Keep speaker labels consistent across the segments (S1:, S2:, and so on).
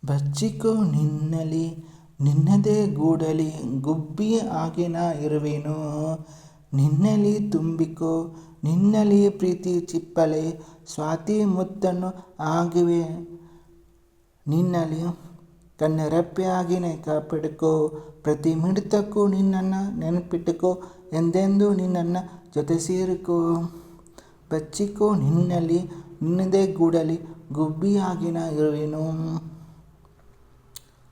S1: ಬಚ್ಚಿಕೋ ನಿನ್ನಲಿ ನಿನ್ನದೇ ಗೂಡಲಿ ಗುಬ್ಬಿ ಆಗಿ ನಾ ಇರುವೆನು. ನಿನ್ನಲಿ ತುಂಬಿಕೋ ನಿನ್ನಲಿ ಪ್ರೀತಿ ಚಿಪ್ಪಲೆ ಸ್ವಾತಿ ಮುತ್ತನ್ನು ಆಗಿವೆ. ನಿನ್ನಲಿ ಕಣ್ಣರೆಪ್ಪೆಯಾಗಿನೇ ಕಾಪಾಡಿಕೋ ಪ್ರತಿ ಮಿಡಿತಕ್ಕೂ ನಿನ್ನನ್ನು ನೆನಪಿಟ್ಟುಕೋ ಎಂದೆಂದೂ ನಿನ್ನನ್ನು ಜೊತೆ ಸೇರಿಕೋ. ಬಚ್ಚಿಕೋ ನಿನ್ನಲಿ ನಿನ್ನದೇ ಗೂಡಲಿ ಗುಬ್ಬಿಯಾಗಿ ನಾ ಇರುವೆನು.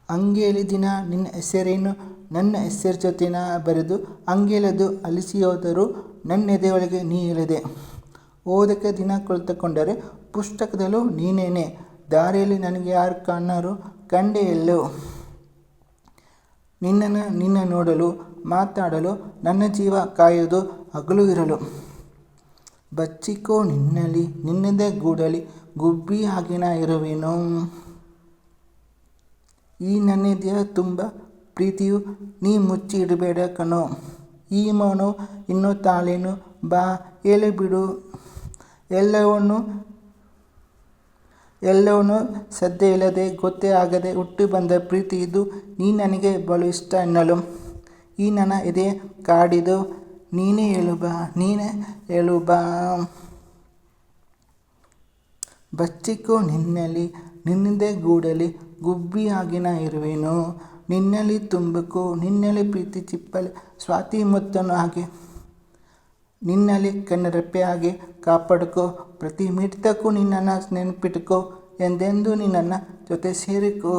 S1: ಅಂಗೇಲಿ ದಿನ ನಿನ್ನ ಹೆಸರೇನು ನನ್ನ ಹೆಸರು ಜೊತೆ ನಾ ಬರೆದು ಅಂಗೇಲದು ಅಲಿಸಿಹೋದರೂ ನನ್ನೆದೆಯೊಳಗೆ ನೀ ಇಳಿದೆ. ಓದಕ್ಕೆ ದಿನ ಕುಳಿತುಕೊಂಡರೆ ಪುಸ್ತಕದಲ್ಲೂ ನೀನೇನೆ. ದಾರಿಯಲ್ಲಿ ನನಗೆ ಯಾರು ಕಾಣರು ಕಂಡೆ ಎಲ್ಲೋ. ನಿನ್ನ ನೋಡಲು ಮಾತಾಡಲು ನನ್ನ ಜೀವ ಕಾಯೋದು ಹಗಲು ಇರಲು. ಬಚ್ಚಿಕೋ ನಿನ್ನಲಿ ನಿನ್ನದೇ ಗೂಡಲಿ ಗುಬ್ಬಿಯಾಗಿ ನಾ ಇರುವೆನು. ಈ ನನ್ನೆದೆಯ ತುಂಬ ಪ್ರೀತಿಯು ನೀ ಮುಚ್ಚಿ ಇಡಬೇಡ ಕಣೋ. ಈ ಮೌನವು ಇನ್ನೂ ತಾಳೇನು ಬಾ ಹೇಳಿಬಿಡು ಎಲ್ಲವನ್ನೂ ಸದ್ದೇ ಇಲ್ಲದೆ ಗೊತ್ತೇ ಆಗದೆ ಹುಟ್ಟಿ ಬಂದ ಪ್ರೀತಿ ಇದು. ನೀ ನನಗೆ ಬಲು ಇಷ್ಟ ಎನ್ನಲು ಈ ನನ್ನ ಎದೆ ಕಾಡಿದು. ನೀನೇ ಹೇಳು ಬಾ. ಬಚ್ಚಿಕೋ ನಿನ್ನಲಿ ನಿನ್ನದೇ ಗೂಡಲಿ ಗುಬ್ಬಿಯಾಗಿ ನಾ ಇರುವೆನು. ನಿನ್ನಲಿ ತುಂಬಿಕೋ ನಿನ್ನಲಿ ಪ್ರೀತಿ ಚಿಪ್ಪಲೆ ಸ್ವಾತಿ ಮುತ್ತನ್ನು ಆಗಿ. ನಿನ್ನಲಿ ಕಣ್ಣರೆಪ್ಪೆಯಾಗಿ ಕಾಪಾಡಿಕೋ ಪ್ರತಿ ಮಿಡಿತಕ್ಕೂ ನಿನ್ನನ್ನು ನೆನಪಿಟ್ಟುಕೋ ಎಂದೆಂದೂ ನಿನ್ನನ್ನು ಜೊತೆ ಸೇರಿಕೋ.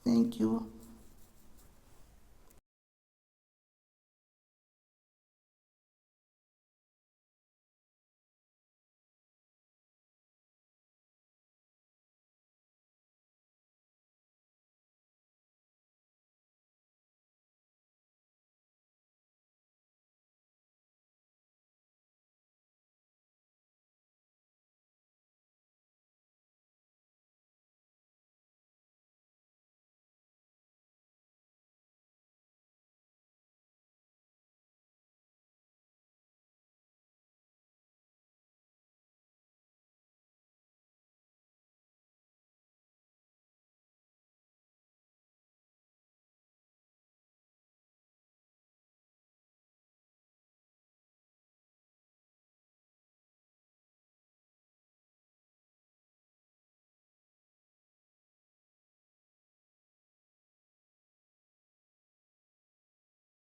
S1: Thank you.